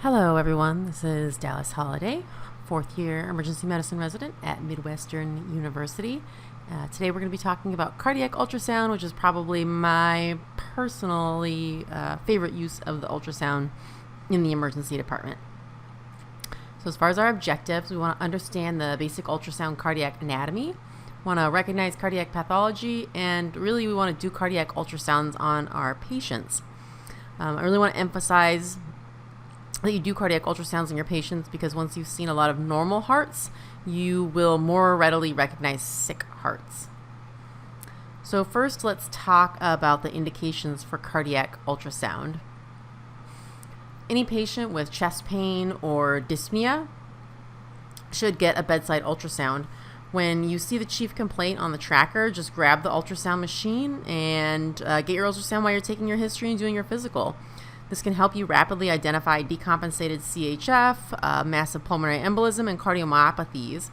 Hello everyone, this is Dallas Holiday, fourth year emergency medicine resident at Midwestern University. Today we're going to be talking about cardiac ultrasound, which is probably my personally favorite use of the ultrasound in the emergency department. So as far as our objectives, we want to understand the basic ultrasound cardiac anatomy, want to recognize cardiac pathology, and really we want to do cardiac ultrasounds on our patients. I really want to emphasize that you do cardiac ultrasounds in your patients because once you've seen a lot of normal hearts, you will more readily recognize sick hearts. So first, let's talk about the indications for cardiac ultrasound. Any patient with chest pain or dyspnea should get a bedside ultrasound. When you see the chief complaint on the tracker, just grab the ultrasound machine and get your ultrasound while you're taking your history and doing your physical. This can help you rapidly identify decompensated CHF, massive pulmonary embolism, and cardiomyopathies.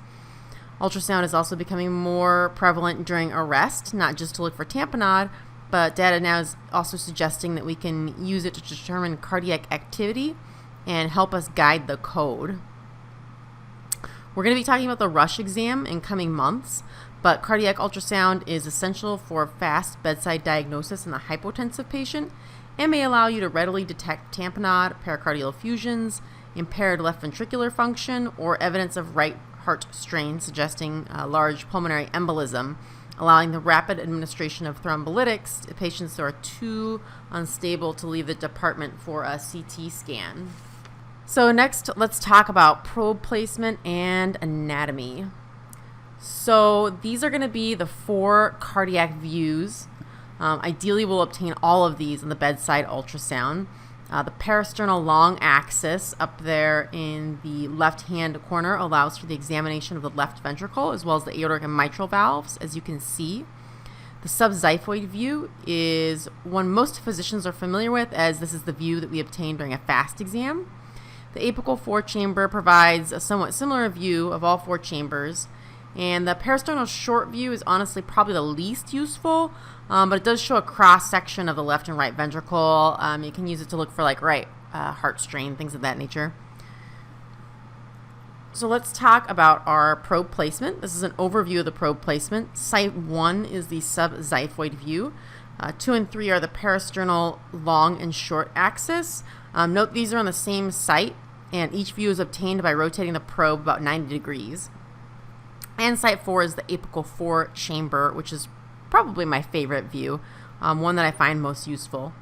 Ultrasound is also becoming more prevalent during arrest, not just to look for tamponade, but data now is also suggesting that we can use it to determine cardiac activity and help us guide the code. We're going to be talking about the rush exam in coming months, but cardiac ultrasound is essential for fast bedside diagnosis in the hypotensive patient and may allow you to readily detect tamponade, pericardial effusions, impaired left ventricular function, or evidence of right heart strain suggesting large pulmonary embolism, allowing the rapid administration of thrombolytics to patients who are too unstable to leave the department for a CT scan. So next, let's talk about probe placement and anatomy. So these are going to be the 4 cardiac views. Ideally, we'll obtain all of these in the bedside ultrasound. The parasternal long axis up there in the left-hand corner allows for the examination of the left ventricle as well as the aortic and mitral valves, as you can see. The subxiphoid view is one most physicians are familiar with, as this is the view that we obtain during a fast exam. The apical 4-chamber provides a somewhat similar view of all 4 chambers. And the parasternal short view is honestly probably the least useful, but it does show a cross-section of the left and right ventricle. You can use it to look for right heart strain, things of that nature. So let's talk about our probe placement. This is an overview of the probe placement. Site 1 is the subxiphoid view. 2 and 3 are the parasternal long and short axis. Note these are on the same site, and each view is obtained by rotating the probe about 90 degrees. And site 4 is the apical 4-chamber, which is probably my favorite view, one that I find most useful.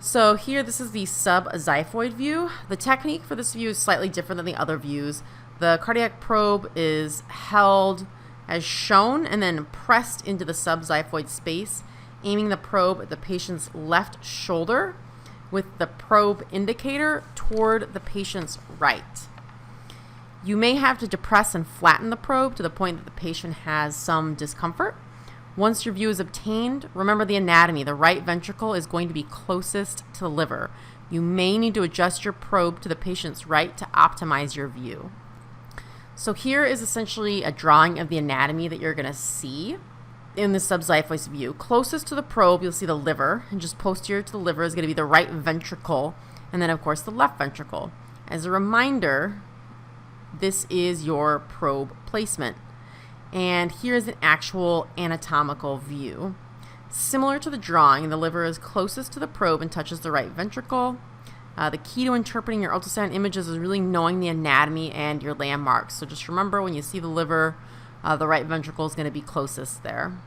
So here, this is the subxiphoid view. The technique for this view is slightly different than the other views. The cardiac probe is held as shown and then pressed into the subxiphoid space, aiming the probe at the patient's left shoulder with the probe indicator toward the patient's right. You may have to depress and flatten the probe to the point that the patient has some discomfort. Once your view is obtained, remember the anatomy. The right ventricle is going to be closest to the liver. You may need to adjust your probe to the patient's right to optimize your view. So here is essentially a drawing of the anatomy that you're going to see in the subxiphoid view. Closest to the probe, you'll see the liver, and just posterior to the liver is going to be the right ventricle, and then of course the left ventricle. As a reminder, this is your probe placement. And here's an actual anatomical view. Similar to the drawing, the liver is closest to the probe and touches the right ventricle. The key to interpreting your ultrasound images is really knowing the anatomy and your landmarks. So just remember, when you see the liver, the right ventricle is going to be closest there.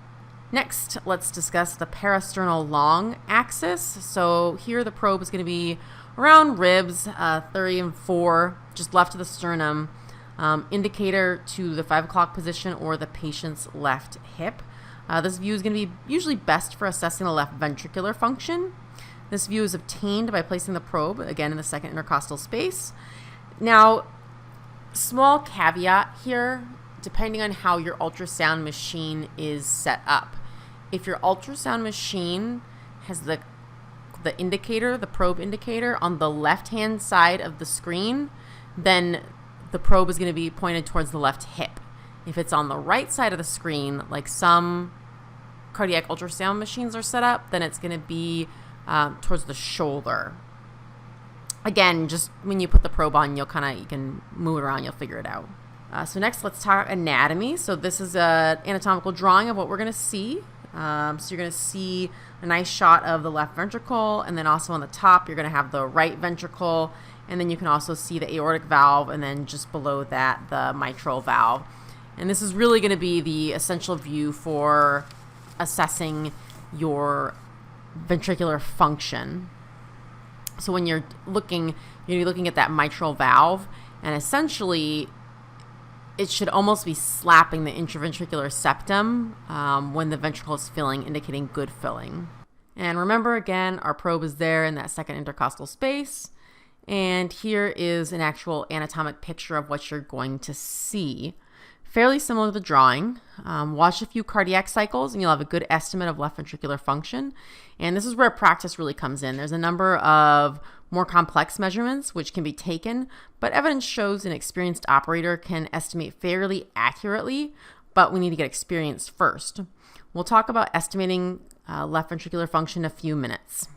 Next, let's discuss the parasternal long axis. So here the probe is going to be around ribs, 3 and 4, just left of the sternum, indicator to the 5 o'clock position or the patient's left hip. This view is going to be usually best for assessing the left ventricular function. This view is obtained by placing the probe, again, in the second intercostal space. Now, small caveat here, depending on how your ultrasound machine is set up. If your ultrasound machine has the indicator, the probe indicator, on the left-hand side of the screen, then the probe is going to be pointed towards the left hip. If it's on the right side of the screen, like some cardiac ultrasound machines are set up, then it's going to be towards the shoulder. Again, just when you put the probe on, you can move it around, you'll figure it out. So next, let's talk anatomy. So this is an anatomical drawing of what we're going to see. So you're going to see a nice shot of the left ventricle, and then also on the top, you're going to have the right ventricle, and then you can also see the aortic valve, and then just below that, the mitral valve. And this is really going to be the essential view for assessing your ventricular function. So when you're looking at that mitral valve, and essentially it should almost be slapping the intraventricular septum when the ventricle is filling, indicating good filling. And remember, again, our probe is there in that second intercostal space. And here is an actual anatomic picture of what you're going to see. Fairly similar to the drawing. Watch a few cardiac cycles and you'll have a good estimate of left ventricular function. And this is where practice really comes in. There's a number of more complex measurements which can be taken, but evidence shows an experienced operator can estimate fairly accurately, but we need to get experienced first. We'll talk about estimating left ventricular function in a few minutes.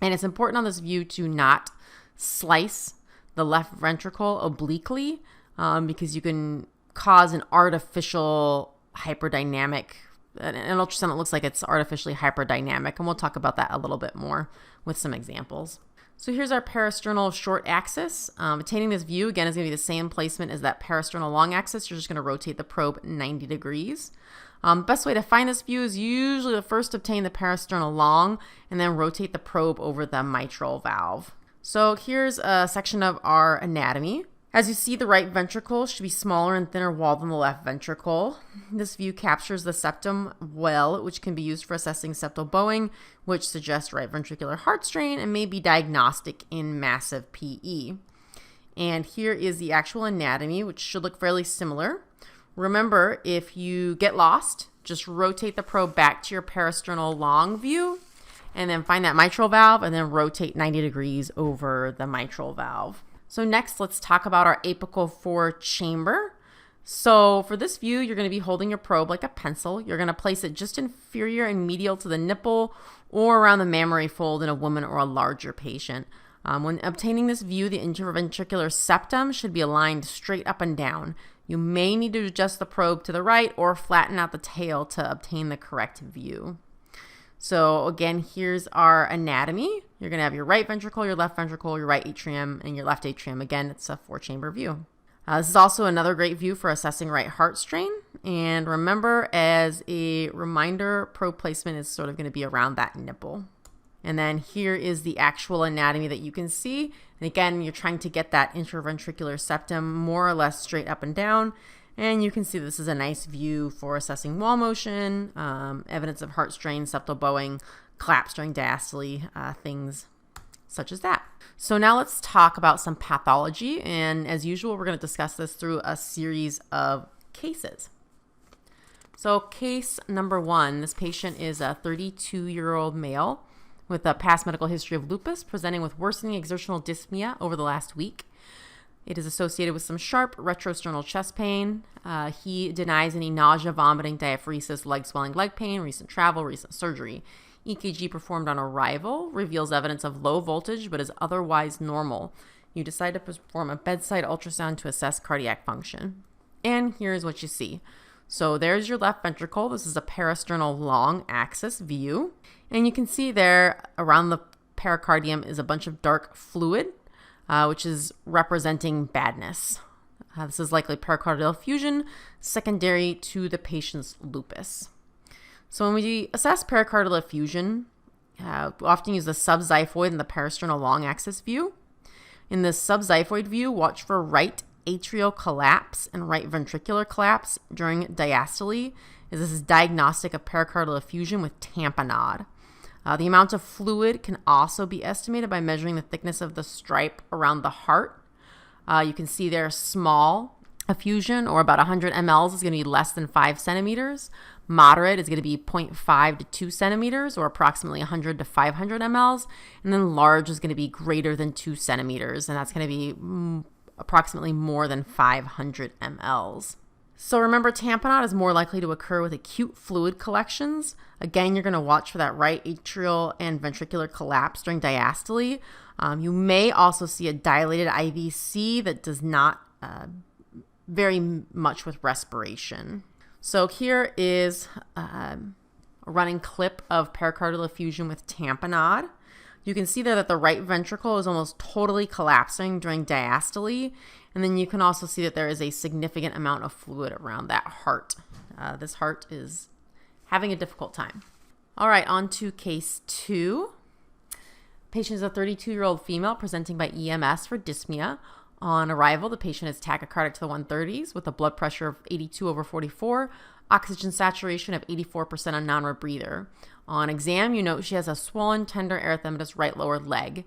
And it's important on this view to not slice the left ventricle obliquely because you can cause an artificial hyperdynamic, an ultrasound that looks like it's artificially hyperdynamic, and we'll talk about that a little bit more with some examples. So here's our parasternal short axis. Attaining this view, again, is going to be the same placement as that parasternal long axis. You're just going to rotate the probe 90 degrees. Best way to find this view is usually to first obtain the parasternal long and then rotate the probe over the mitral valve. So here's a section of our anatomy. As you see, the right ventricle should be smaller and thinner walled than the left ventricle. This view captures the septum well, which can be used for assessing septal bowing, which suggests right ventricular heart strain and may be diagnostic in massive PE. And here is the actual anatomy, which should look fairly similar. Remember, if you get lost, just rotate the probe back to your parasternal long view, and then find that mitral valve, and then rotate 90 degrees over the mitral valve. So next, let's talk about our apical 4 chamber. So for this view, you're going to be holding your probe like a pencil. You're going to place it just inferior and medial to the nipple or around the mammary fold in a woman or a larger patient. When obtaining this view, the intraventricular septum should be aligned straight up and down. You may need to adjust the probe to the right or flatten out the tail to obtain the correct view. So again, here's our anatomy. You're going to have your right ventricle, your left ventricle, your right atrium, and your left atrium. Again, it's a 4-chamber view. This is also another great view for assessing right heart strain. And remember, as a reminder, probe placement is sort of going to be around that nipple. And then here is the actual anatomy that you can see. And again, you're trying to get that intraventricular septum more or less straight up and down. And you can see this is a nice view for assessing wall motion, evidence of heart strain, septal bowing, collapse during diastole, things such as that. So now let's talk about some pathology. And as usual, we're going to discuss this through a series of cases. So case number 1, this patient is a 32-year-old male with a past medical history of lupus, presenting with worsening exertional dyspnea over the last week. It is associated with some sharp retrosternal chest pain. He denies any nausea, vomiting, diaphoresis, leg swelling, leg pain, recent travel, recent surgery. EKG performed on arrival reveals evidence of low voltage but is otherwise normal. You decide to perform a bedside ultrasound to assess cardiac function. And here's what you see. So there's your left ventricle. This is a parasternal long axis view. And you can see there around the pericardium is a bunch of dark fluid, which is representing badness. This is likely pericardial effusion secondary to the patient's lupus. So when we assess pericardial effusion, we often use the subxiphoid and the parasternal long axis view. In the subxiphoid view, watch for right atrial collapse and right ventricular collapse during diastole, as this is diagnostic of pericardial effusion with tamponade. The amount of fluid can also be estimated by measuring the thickness of the stripe around the heart. You can see there small effusion, or about 100 mLs, is going to be less than 5 centimeters. Moderate is going to be 0.5 to 2 centimeters, or approximately 100 to 500 mLs. And then large is going to be greater than 2 centimeters, and that's going to be approximately more than 500 mLs. So remember, tamponade is more likely to occur with acute fluid collections. Again, you're going to watch for that right atrial and ventricular collapse during diastole. You may also see a dilated IVC that does not vary much with respiration. So here is a running clip of pericardial effusion with tamponade. You can see there that the right ventricle is almost totally collapsing during diastole. And then you can also see that there is a significant amount of fluid around that heart. This heart is having a difficult time. All right, on to case 2. Patient is a 32-year-old female presenting by EMS for dyspnea. On arrival, the patient is tachycardic to the 130s with a blood pressure of 82/44, oxygen saturation of 84% on non-rebreather. On exam, you note she has a swollen, tender erythematous right lower leg.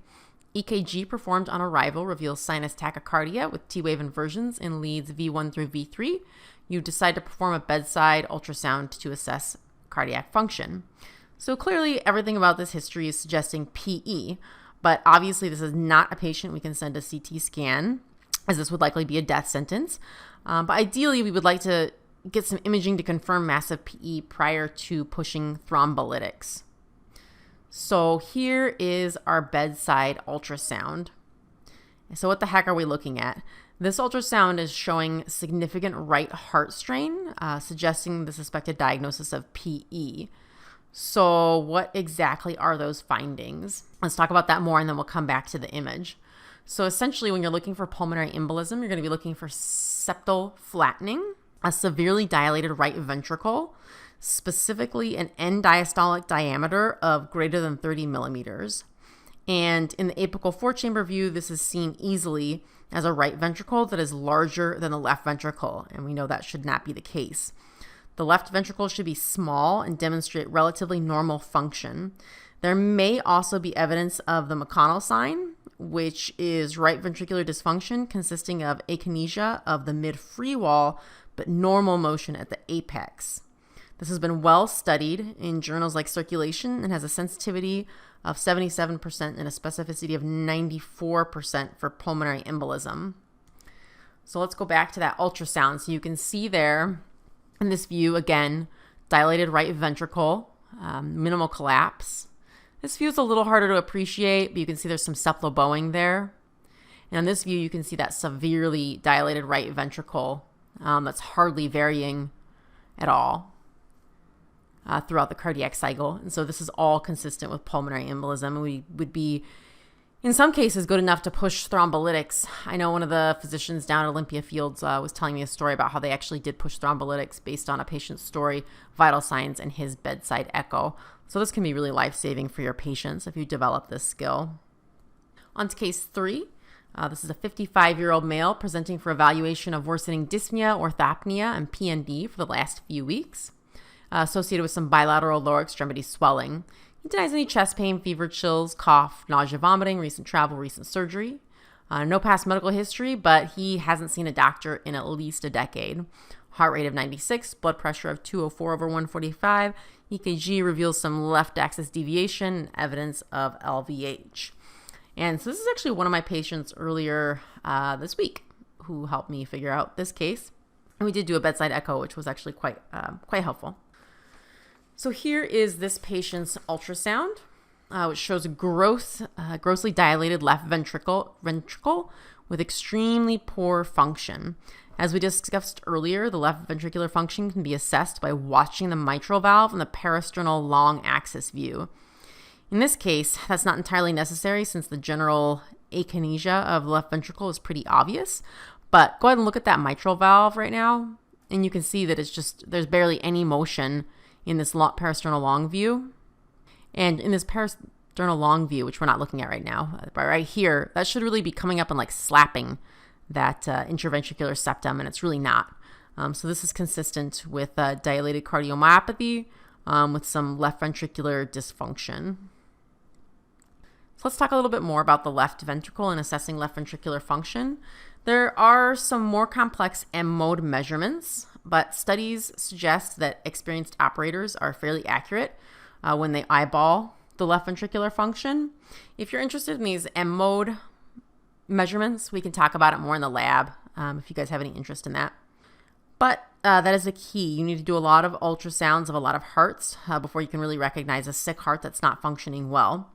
EKG performed on arrival reveals sinus tachycardia with T-wave inversions in leads V1 through V3. You decide to perform a bedside ultrasound to assess cardiac function. So clearly, everything about this history is suggesting PE, but obviously this is not a patient we can send a CT scan, as this would likely be a death sentence. But ideally, we would like to get some imaging to confirm massive PE prior to pushing thrombolytics. So here is our bedside ultrasound. So what the heck are we looking at? This ultrasound is showing significant right heart strain, suggesting the suspected diagnosis of PE. So what exactly are those findings? Let's talk about that more and then we'll come back to the image. So essentially, when you're looking for pulmonary embolism, you're going to be looking for septal flattening, a severely dilated right ventricle, specifically an end diastolic diameter of greater than 30 millimeters. And in the apical 4-chamber view, this is seen easily as a right ventricle that is larger than the left ventricle, and we know that should not be the case. The left ventricle should be small and demonstrate relatively normal function. There may also be evidence of the McConnell sign, which is right ventricular dysfunction consisting of akinesia of the mid-free wall, but normal motion at the apex. This has been well studied in journals like Circulation and has a sensitivity of 77% and a specificity of 94% for pulmonary embolism. So let's go back to that ultrasound. So you can see there in this view, again, dilated right ventricle, minimal collapse. This view is a little harder to appreciate, but you can see there's some septal bowing there. And in this view, you can see that severely dilated right ventricle that's hardly varying at all throughout the cardiac cycle. And so this is all consistent with pulmonary embolism. We would be, in some cases, good enough to push thrombolytics. I know one of the physicians down at Olympia Fields was telling me a story about how they actually did push thrombolytics based on a patient's story, vital signs, and his bedside echo. So this can be really life-saving for your patients if you develop this skill. On to case 3. This is a 55-year-old male presenting for evaluation of worsening dyspnea, orthopnea, and PND for the last few weeks, associated with some bilateral lower extremity swelling. He denies any chest pain, fever, chills, cough, nausea, vomiting, recent travel, recent surgery. No past medical history, but he hasn't seen a doctor in at least a decade. Heart rate of 96, blood pressure of 204/145. EKG reveals some left axis deviation, evidence of LVH. And so this is actually one of my patients earlier this week who helped me figure out this case. And we did do a bedside echo, which was actually quite helpful. So here is this patient's ultrasound, which shows a grossly dilated left ventricle with extremely poor function. As we discussed earlier, the left ventricular function can be assessed by watching the mitral valve and the parasternal long axis view. In this case, that's not entirely necessary since the general akinesia of the left ventricle is pretty obvious. But go ahead and look at that mitral valve right now, and you can see that there's barely any motion in this parasternal long view. And in this parasternal long view, which we're not looking at right now, but right here, that should really be coming up and like slapping that intraventricular septum, and it's really not. So this is consistent with dilated cardiomyopathy with some left ventricular dysfunction. So let's talk a little bit more about the left ventricle and assessing left ventricular function. There are some more complex M-mode measurements, but studies suggest that experienced operators are fairly accurate when they eyeball the left ventricular function. If you're interested in these M-mode measurements, we can talk about it more in the lab if you guys have any interest in that. But that is the key. You need to do a lot of ultrasounds of a lot of hearts before you can really recognize a sick heart that's not functioning well.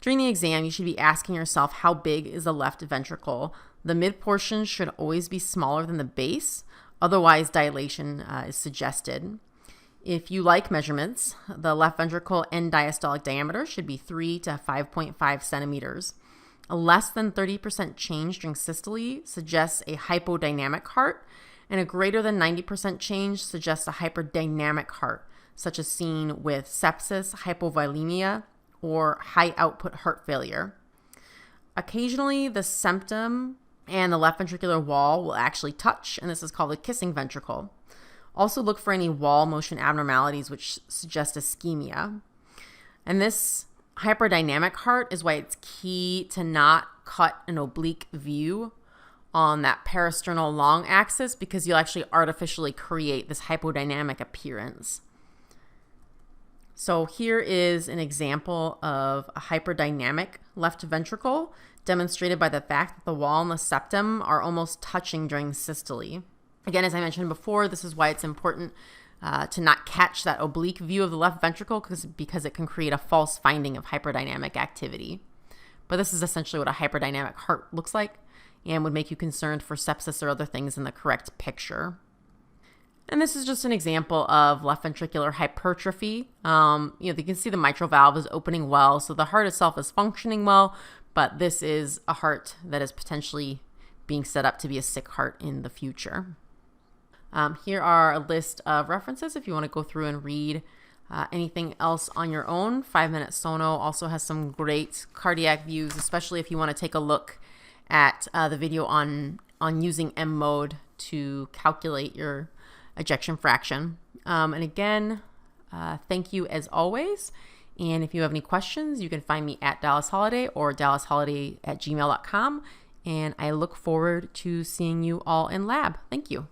During the exam, you should be asking yourself, how big is the left ventricle? The mid portion should always be smaller than the base. Otherwise, dilation is suggested. If you like measurements, the left ventricle end diastolic diameter should be 3 to 5.5 centimeters. A less than 30% change during systole suggests a hypodynamic heart, and a greater than 90% change suggests a hyperdynamic heart, such as seen with sepsis, hypovolemia, or high output heart failure. Occasionally, the septum and the left ventricular wall will actually touch, and this is called a kissing ventricle. Also look for any wall motion abnormalities which suggest ischemia. And this hyperdynamic heart is why it's key to not cut an oblique view on that parasternal long axis, because you'll actually artificially create this hypodynamic appearance. So here is an example of a hyperdynamic left ventricle demonstrated by the fact that the wall and the septum are almost touching during systole. Again, as I mentioned before, this is why it's important to not catch that oblique view of the left ventricle because it can create a false finding of hyperdynamic activity. But this is essentially what a hyperdynamic heart looks like and would make you concerned for sepsis or other things in the correct picture. And this is just an example of left ventricular hypertrophy. You can see the mitral valve is opening well, so the heart itself is functioning well, but this is a heart that is potentially being set up to be a sick heart in the future. Here are a list of references if you want to go through and read anything else on your own. 5 Minute Sono also has some great cardiac views, especially if you want to take a look at the video on using M mode to calculate your ejection fraction. And again, thank you as always. And if you have any questions, you can find me at Dallas Holiday or dallasholiday@gmail.com. And I look forward to seeing you all in lab. Thank you.